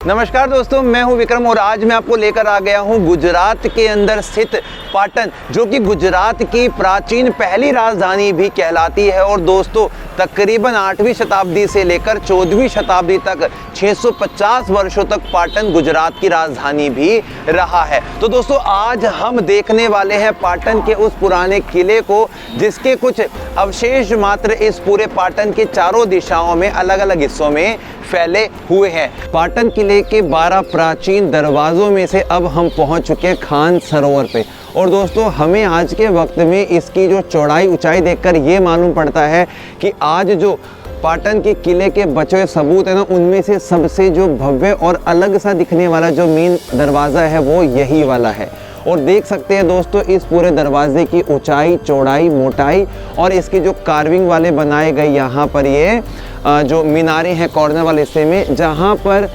नमस्कार दोस्तों, मैं हूं विक्रम और आज मैं आपको लेकर आ गया हूं गुजरात के अंदर स्थित पाटन, जो कि गुजरात की प्राचीन पहली राजधानी भी कहलाती है। और दोस्तों तकरीबन 8वीं शताब्दी से लेकर 14वीं शताब्दी तक 650 वर्षों तक पाटन गुजरात की राजधानी भी रहा है। तो दोस्तों आज हम देखने वाले हैं पाटन के उस पुराने किले को, जिसके कुछ अवशेष मात्र इस पूरे पाटन के चारों दिशाओं में अलग अलग हिस्सों में फैले हुए हैं। पाटन किले के 12 प्राचीन दरवाज़ों में से अब हम पहुंच चुके हैं खान सरोवर पे। और दोस्तों हमें आज के वक्त में इसकी जो चौड़ाई ऊंचाई देखकर ये मालूम पड़ता है कि आज जो पाटन के किले के बचे हुए सबूत है ना, उनमें से सबसे जो भव्य और अलग सा दिखने वाला जो मेन दरवाज़ा है वो यही वाला है। और देख सकते हैं दोस्तों इस पूरे दरवाजे की ऊंचाई, चौड़ाई, मोटाई और इसके जो कार्विंग वाले बनाए गए यहाँ पर ये जो मीनारे हैं कॉर्नर वाले हिस्से में, जहाँ पर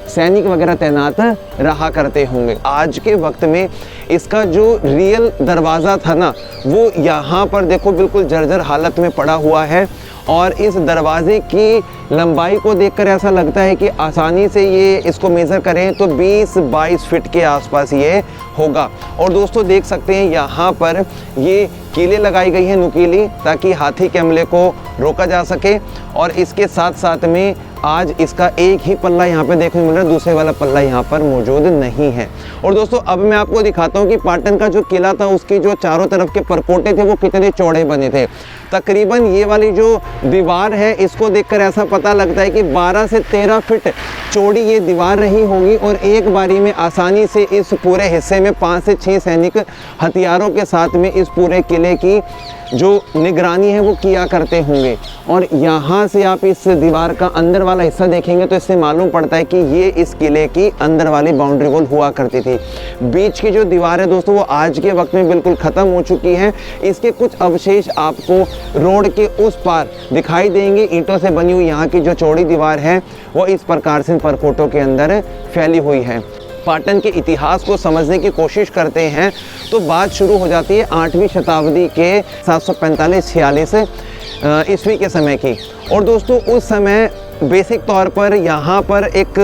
सैनिक वगैरह तैनात रहा करते होंगे। आज के वक्त में इसका जो रियल दरवाज़ा था ना, वो यहाँ पर देखो बिल्कुल जर्जर हालत में पड़ा हुआ है। और इस दरवाजे की लंबाई को देखकर ऐसा लगता है कि आसानी से ये इसको मेज़र करें तो 20-22 फीट के आसपास ये होगा। और दोस्तों देख सकते हैं यहाँ पर ये कीलें लगाई गई हैं नुकीली, ताकि हाथी के हमले को रोका जा सके। और इसके साथ साथ में आज इसका एक ही पल्ला यहाँ पे देखने को मिल रहा है, दूसरे वाला पल्ला यहाँ पर मौजूद नहीं है। और दोस्तों अब मैं आपको दिखाता हूँ कि पाटन का जो किला था उसकी जो चारों तरफ के परकोटे थे वो कितने चौड़े बने थे। तकरीबन ये वाली जो दीवार है इसको देखकर ऐसा पता लगता है कि 12 से 13 फीट चौड़ी ये दीवार रही होगी। और एक बारी में आसानी से इस पूरे हिस्से में 5 से 6 सैनिक हथियारों के साथ में इस पूरे किले की जो निगरानी है वो किया करते होंगे। और यहाँ से आप इस दीवार का अंदर वाला हिस्सा देखेंगे तो इससे मालूम पड़ता है कि ये इस किले की अंदर वाली बाउंड्री वॉल हुआ करती थी। बीच की जो दीवार है दोस्तों वो आज के वक्त में बिल्कुल ख़त्म हो चुकी है। इसके कुछ अवशेष आपको रोड के उस पार दिखाई देंगे। ईंटों से बनी हुई यहाँ की जो चौड़ी दीवार है वो इस प्रकार से परकोटों के अंदर फैली हुई है। पाटन के इतिहास को समझने की कोशिश करते हैं तो बात शुरू हो जाती है 8वीं शताब्दी के 745-46 ईस्वी के समय की। और दोस्तों उस समय बेसिक तौर पर यहाँ पर एक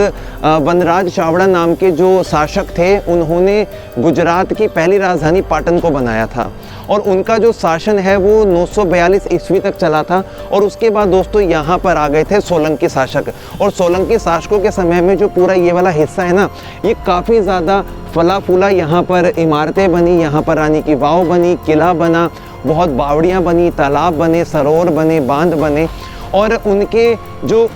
वनराज चावड़ा नाम के जो शासक थे, उन्होंने गुजरात की पहली राजधानी पाटन को बनाया था। और उनका जो शासन है वो 942 ईस्वी तक चला था। और उसके बाद दोस्तों यहाँ पर आ गए थे सोलंकी शासक। और सोलंकी शासकों के समय में जो पूरा ये वाला हिस्सा है ना, ये काफ़ी ज़्यादा फला फूला, यहाँ पर इमारतें बनी, यहाँ पर रानी की वाव बनी, किला बना, बहुत बावड़ियाँ बनी, तालाब बने, सरोवर बने, बांध बने। और उनके जो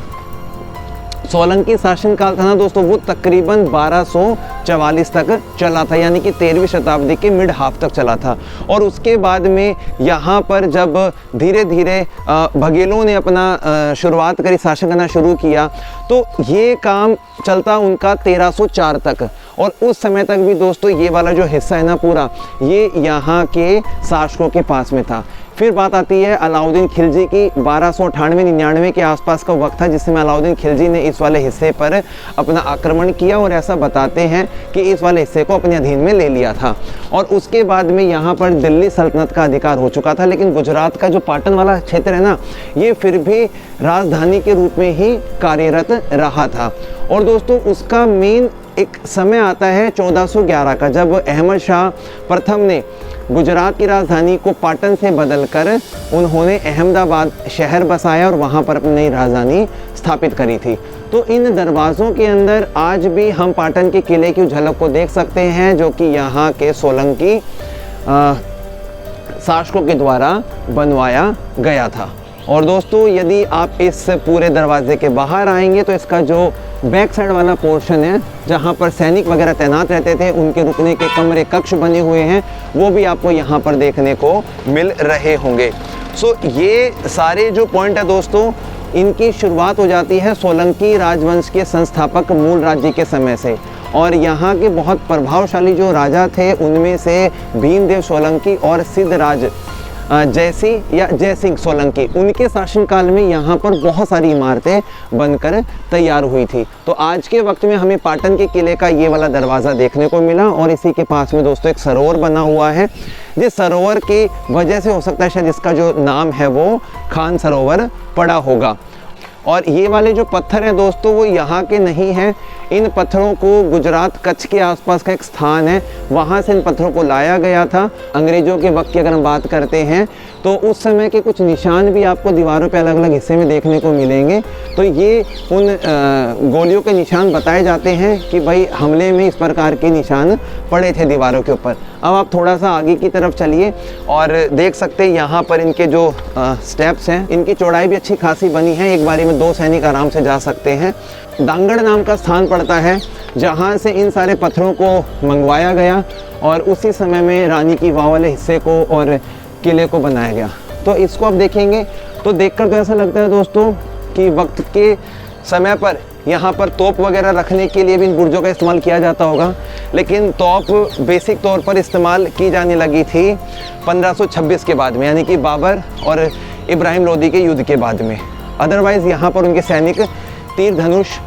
सोलंकी शासनकाल था ना दोस्तों वो तकरीबन 1244 तक चला था, यानी कि 13वीं शताब्दी के मिड हाफ तक चला था। और उसके बाद में यहाँ पर जब धीरे धीरे बघेलों ने अपना शुरुआत करी, शासन करना शुरू किया, तो ये काम चलता उनका 1304 तक। और उस समय तक भी दोस्तों ये वाला जो हिस्सा है ना पूरा, ये यहाँ के शासकों के पास में था। फिर बात आती है अलाउद्दीन खिलजी की। 1298-99 के आसपास का वक्त था जिसमें अलाउद्दीन खिलजी ने इस वाले हिस्से पर अपना आक्रमण किया। और ऐसा बताते हैं कि इस वाले हिस्से को अपने अधीन में ले लिया था। और उसके बाद में यहाँ पर दिल्ली सल्तनत का अधिकार हो चुका था। लेकिन गुजरात का जो पाटन वाला क्षेत्र है ना, ये फिर भी राजधानी के रूप में ही कार्यरत रहा था। और दोस्तों उसका मेन एक समय आता है 1411 का, जब अहमद शाह प्रथम ने गुजरात की राजधानी को पाटन से बदलकर उन्होंने अहमदाबाद शहर बसाया और वहाँ पर अपनी नई राजधानी स्थापित करी थी। तो इन दरवाज़ों के अंदर आज भी हम पाटन के किले की झलक को देख सकते हैं, जो कि यहाँ के सोलंकी शासकों के द्वारा बनवाया गया था। और दोस्तों यदि आप इस पूरे दरवाजे के बाहर आएंगे तो इसका जो बैक साइड वाला पोर्शन है, जहाँ पर सैनिक वगैरह तैनात रहते थे, उनके रुकने के कमरे कक्ष बने हुए हैं, वो भी आपको यहाँ पर देखने को मिल रहे होंगे। सो ये सारे जो पॉइंट है दोस्तों, इनकी शुरुआत हो जाती है सोलंकी राजवंश के संस्थापक मूल राज्य के समय से। और यहाँ के बहुत प्रभावशाली जो राजा थे उनमें से भीमदेव सोलंकी और सिद्धराज जयसी या जयसिंह सोलंकी, उनके शासनकाल में यहाँ पर बहुत सारी इमारतें बनकर तैयार हुई थी। तो आज के वक्त में हमें पाटन के किले का ये वाला दरवाज़ा देखने को मिला। और इसी के पास में दोस्तों एक सरोवर बना हुआ है, जिस सरोवर की वजह से हो सकता है शायद इसका जो नाम है वो खान सरोवर पड़ा होगा। और ये वाले जो पत्थर हैं दोस्तों वो यहाँ के नहीं हैं, इन पत्थरों को गुजरात कच्छ के आसपास का एक स्थान है, वहाँ से इन पत्थरों को लाया गया था। अंग्रेज़ों के वक्त की अगर हम बात करते हैं तो उस समय के कुछ निशान भी आपको दीवारों पे अलग अलग हिस्से में देखने को मिलेंगे। तो ये उन गोलियों के निशान बताए जाते हैं कि भाई हमले में इस प्रकार के निशान पड़े थे दीवारों के ऊपर। अब आप थोड़ा सा आगे की तरफ चलिए और देख सकते हैं यहाँ पर इनके जो स्टेप्स हैं, इनकी चौड़ाई भी अच्छी खासी बनी है, एक बारी में 2 सैनिक आराम से जा सकते हैं। दांगड़ नाम का स्थान पड़ता है जहाँ से इन सारे पत्थरों को मंगवाया गया और उसी समय में रानी की वाव वाले हिस्से को और किले को बनाया गया। तो इसको आप देखेंगे तो देखकर तो ऐसा लगता है दोस्तों कि वक्त के समय पर यहाँ पर तोप वगैरह रखने के लिए भी इन बुर्जों का इस्तेमाल किया जाता होगा, लेकिन तोप बेसिक तौर पर इस्तेमाल की जाने लगी थी 1526 के बाद में, यानी कि बाबर और इब्राहिम लोदी के युद्ध के बाद में। अदरवाइज़ यहाँ पर उनके सैनिक तीर धनुष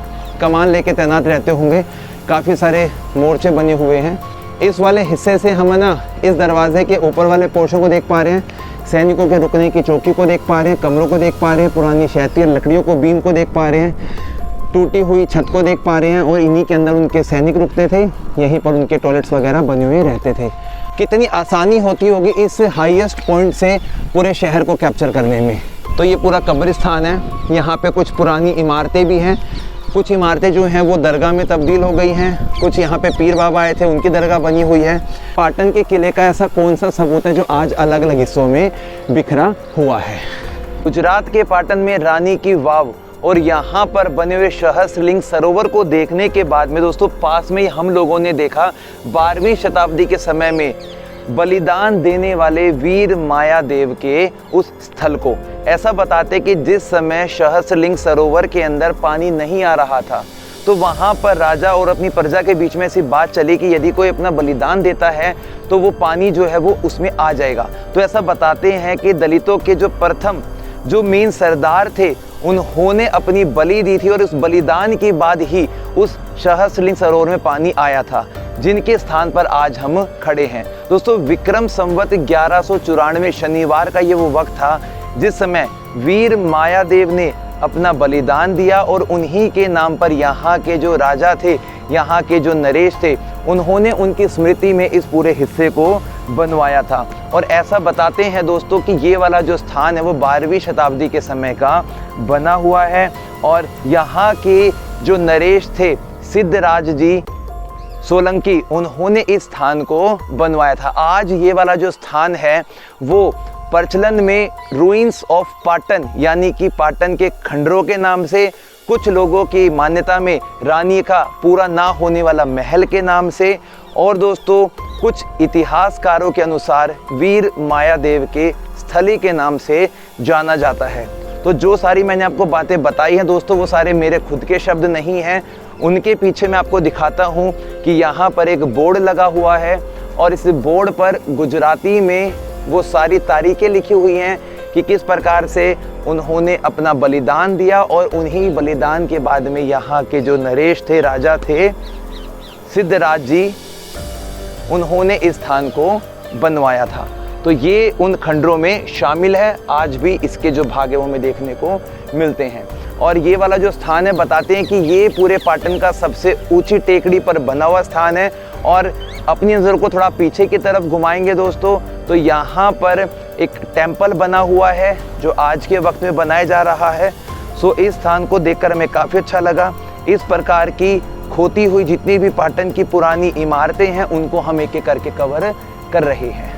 कमान लेके तैनात रहते होंगे। काफ़ी सारे मोर्चे बने हुए हैं। इस वाले हिस्से से हम ना इस दरवाजे के ऊपर वाले पोर्शन को देख पा रहे हैं, सैनिकों के रुकने की चौकी को देख पा रहे हैं, कमरों को देख पा रहे हैं, पुरानी शैतिय लकड़ियों को, बीम को देख पा रहे हैं, टूटी हुई छत को देख पा रहे हैं और इन्हीं के अंदर उनके सैनिक रुकते थे। यहीं पर उनके टॉयलेट्स वगैरह बने हुए रहते थे। कितनी आसानी होती होगी इस हाईएस्ट पॉइंट से पूरे शहर को कैप्चर करने में। तो ये पूरा कब्रिस्तान है। यहाँ पे कुछ पुरानी इमारतें भी हैं, कुछ इमारतें जो हैं वो दरगाह में तब्दील हो गई हैं, कुछ यहाँ पे पीर बाबा आए थे उनकी दरगाह बनी हुई है। पाटन के किले का ऐसा कौन सा सबूत है जो आज अलग अलग हिस्सों में बिखरा हुआ है? गुजरात के पाटन में रानी की वाव और यहाँ पर बने हुए सहस्त्रलिंग सरोवर को देखने के बाद में दोस्तों पास में ही हम लोगों ने देखा 12वीं शताब्दी के समय में बलिदान देने वाले वीर मायादेव के उस स्थल को। ऐसा बताते कि जिस समय सहस्त्रलिंग सरोवर के अंदर पानी नहीं आ रहा था तो वहाँ पर राजा और अपनी प्रजा के बीच में ऐसी बात चली कि यदि कोई अपना बलिदान देता है तो वो पानी जो है वो उसमें आ जाएगा। तो ऐसा बताते हैं कि दलितों के जो प्रथम जो मेन सरदार थे उन्होंने अपनी बलि दी थी और उस बलिदान के बाद ही उस सहस्त्रलिंग सरोवर में पानी आया था, जिनके स्थान पर आज हम खड़े हैं। दोस्तों विक्रम संवत 1194 शनिवार का ये वो वक्त था जिस समय वीर मायादेव ने अपना बलिदान दिया और उन्हीं के नाम पर यहाँ के जो राजा थे, यहाँ के जो नरेश थे, उन्होंने उनकी स्मृति में इस पूरे हिस्से को बनवाया था। और ऐसा बताते हैं दोस्तों कि ये वाला जो स्थान है वो 12वीं शताब्दी के समय का बना हुआ है और यहाँ के जो नरेश थे सिद्धराज जी सोलंकी, उन्होंने इस स्थान को बनवाया था। आज ये वाला जो स्थान है वो प्रचलन में रूइंस ऑफ पाटन यानी कि पाटन के खंडरों के नाम से, कुछ लोगों की मान्यता में रानी का पूरा ना होने वाला महल के नाम से, और दोस्तों कुछ इतिहासकारों के अनुसार वीर मायादेव के स्थली के नाम से जाना जाता है। तो जो सारी मैंने आपको बातें बताई हैं दोस्तों वो सारे मेरे खुद के शब्द नहीं हैं, उनके पीछे मैं आपको दिखाता हूँ कि यहाँ पर एक बोर्ड लगा हुआ है और इस बोर्ड पर गुजराती में वो सारी तारीखें लिखी हुई हैं कि किस प्रकार से उन्होंने अपना बलिदान दिया और उन्हीं बलिदान के बाद में यहाँ के जो नरेश थे, राजा थे सिद्धराज जी, उन्होंने इस स्थान को बनवाया था। तो ये उन खंडरों में शामिल है, आज भी इसके जो भाग है वो हमें देखने को मिलते हैं। और ये वाला जो स्थान है बताते हैं कि ये पूरे पाटन का सबसे ऊंची टेकड़ी पर बना हुआ स्थान है। और अपनी नज़र को थोड़ा पीछे की तरफ घुमाएंगे दोस्तों तो यहाँ पर एक टेम्पल बना हुआ है जो आज के वक्त में बनाया जा रहा है। सो इस स्थान को देखकर हमें काफ़ी अच्छा लगा। इस प्रकार की खोती हुई जितनी भी पाटन की पुरानी इमारतें हैं उनको हम एक एक करके कवर कर रहे हैं।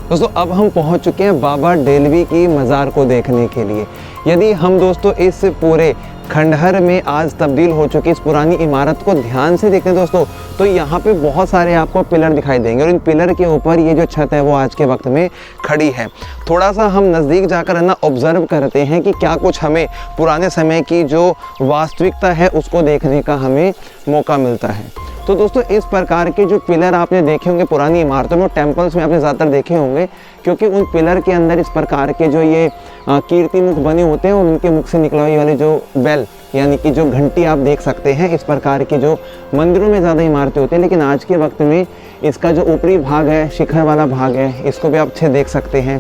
दोस्तों अब हम पहुंच चुके हैं बाबा डेलवी की मज़ार को देखने के लिए। यदि हम दोस्तों इस पूरे खंडहर में आज तब्दील हो चुकी इस पुरानी इमारत को ध्यान से देखें दोस्तों तो यहाँ पे बहुत सारे आपको पिलर दिखाई देंगे और इन पिलर के ऊपर ये जो छत है वो आज के वक्त में खड़ी है। थोड़ा सा हम नज़दीक जाकर है ना ऑब्ज़र्व करते हैं कि क्या कुछ हमें पुराने समय की जो वास्तविकता है उसको देखने का हमें मौका मिलता है। तो दोस्तों इस प्रकार के जो पिलर आपने देखे होंगे पुरानी इमारतों में, टेम्पल्स में आपने ज़्यादातर देखे होंगे, क्योंकि उन पिलर के अंदर इस प्रकार के जो ये कीर्ति मुख बने होते हैं और उनके मुख से निकला हुई वाले जो बेल यानी कि जो घंटी आप देख सकते हैं। इस प्रकार की जो मंदिरों में ज़्यादा इमारतें होती हैं, लेकिन आज के वक्त में इसका जो ऊपरी भाग है, शिखर वाला भाग है, इसको भी आप अच्छे देख सकते हैं।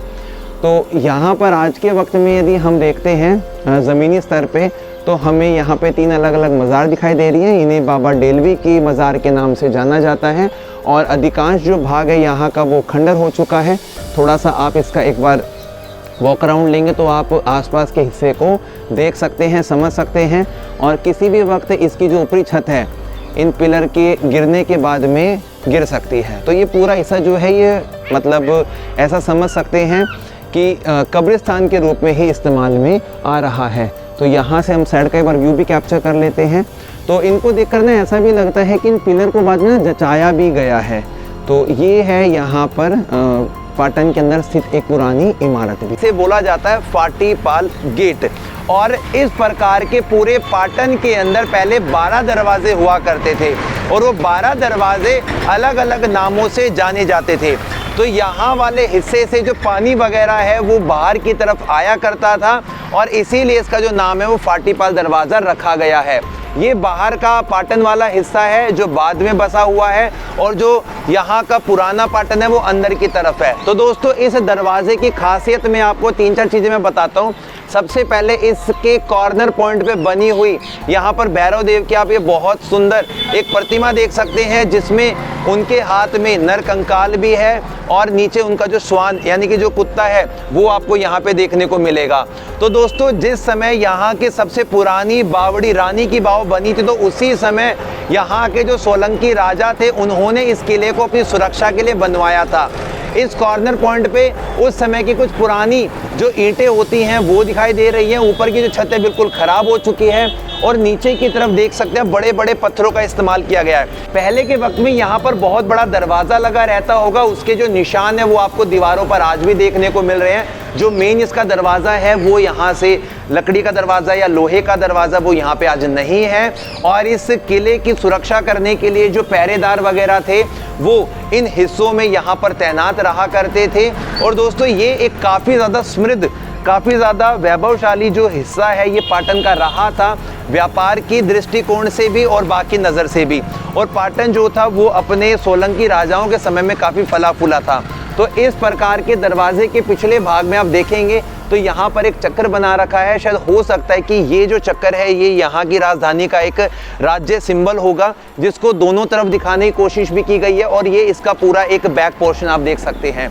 तो यहाँ पर आज के वक्त में यदि हम देखते हैं ज़मीनी स्तर पे तो हमें यहाँ पे 3 अलग अलग मज़ार दिखाई दे रही हैं। इन्हें बाबा डेलवी की मज़ार के नाम से जाना जाता है और अधिकांश जो भाग है यहाँ का वो खंडर हो चुका है। थोड़ा सा आप इसका एक बार वॉक अराउंड लेंगे तो आप आसपास के हिस्से को देख सकते हैं, समझ सकते हैं। और किसी भी वक्त इसकी जो ऊपरी छत है इन पिलर के गिरने के बाद में गिर सकती है। तो ये पूरा हिस्सा जो है ये मतलब ऐसा समझ सकते हैं कि कब्रिस्तान के रूप में ही इस्तेमाल में आ रहा है। तो यहाँ से हम साइड का एक बार व्यू भी कैप्चर कर लेते हैं। तो इनको देखकर ना ऐसा भी लगता है कि इन पिलर को बाद में ना जचाया भी गया है। तो ये है यहाँ पर पाटन के अंदर स्थित एक पुरानी इमारत भी। इसे बोला जाता है फाटीपाल गेट। और इस प्रकार के पूरे पाटन के अंदर पहले 12 दरवाजे हुआ करते थे और वो 12 दरवाजे अलग अलग नामों से जाने जाते थे। तो यहाँ वाले हिस्से से जो पानी वगैरह है वो बाहर की तरफ आया करता था और इसीलिए इसका जो नाम है वो फाटीपाल दरवाज़ा रखा गया है। ये बाहर का पाटन वाला हिस्सा है जो बाद में बसा हुआ है और जो यहाँ का पुराना पाटन है वो अंदर की तरफ है। तो दोस्तों इस दरवाजे की खासियत में आपको 3-4 चीज़ें मैं बताता हूँ। सबसे पहले इसके कॉर्नर पॉइंट पे बनी हुई यहाँ पर भैरव देव की आप ये बहुत सुंदर एक प्रतिमा देख सकते हैं जिसमें उनके हाथ में नरकंकाल भी है और नीचे उनका जो श्वान यानी कि जो कुत्ता है वो आपको यहाँ पे देखने को मिलेगा। तो दोस्तों जिस समय यहाँ के सबसे पुरानी बावड़ी रानी की बाव बनी थी तो उसी समय यहाँ के जो सोलंकी राजा थे उन्होंने इस किले को अपनी सुरक्षा के लिए बनवाया था। इस कॉर्नर पॉइंट पे उस समय की कुछ पुरानी जो ईंटें होती हैं वो दिखाई दे रही हैं। ऊपर की जो छत है बिल्कुल ख़राब हो चुकी है और नीचे की तरफ देख सकते हैं बड़े बड़े पत्थरों का इस्तेमाल किया गया है। पहले के वक्त में यहाँ पर बहुत बड़ा दरवाज़ा लगा रहता होगा, उसके जो निशान है वो आपको दीवारों पर आज भी देखने को मिल रहे हैं। जो मेन इसका दरवाज़ा है वो यहाँ से लकड़ी का दरवाज़ा या लोहे का दरवाज़ा वो यहाँ पे आज नहीं है। और इस किले की सुरक्षा करने के लिए जो पहरेदार वगैरह थे वो इन हिस्सों में यहाँ पर तैनात रहा करते थे। और दोस्तों ये एक काफ़ी ज़्यादा समृद्ध, काफ़ी ज़्यादा वैभवशाली जो हिस्सा है ये पाटन का रहा था, व्यापार की दृष्टिकोण से भी और बाकी नज़र से भी। और पाटन जो था वो अपने सोलंकी राजाओं के समय में काफ़ी फला फूला था। तो इस प्रकार के दरवाजे के पिछले भाग में आप देखेंगे तो यहाँ पर एक चक्कर बना रखा है। शायद हो सकता है कि ये जो चक्कर है ये यहाँ की राजधानी का एक राज्य सिंबल होगा जिसको दोनों तरफ दिखाने की कोशिश भी की गई है और ये इसका पूरा एक बैक पोर्शन आप देख सकते हैं।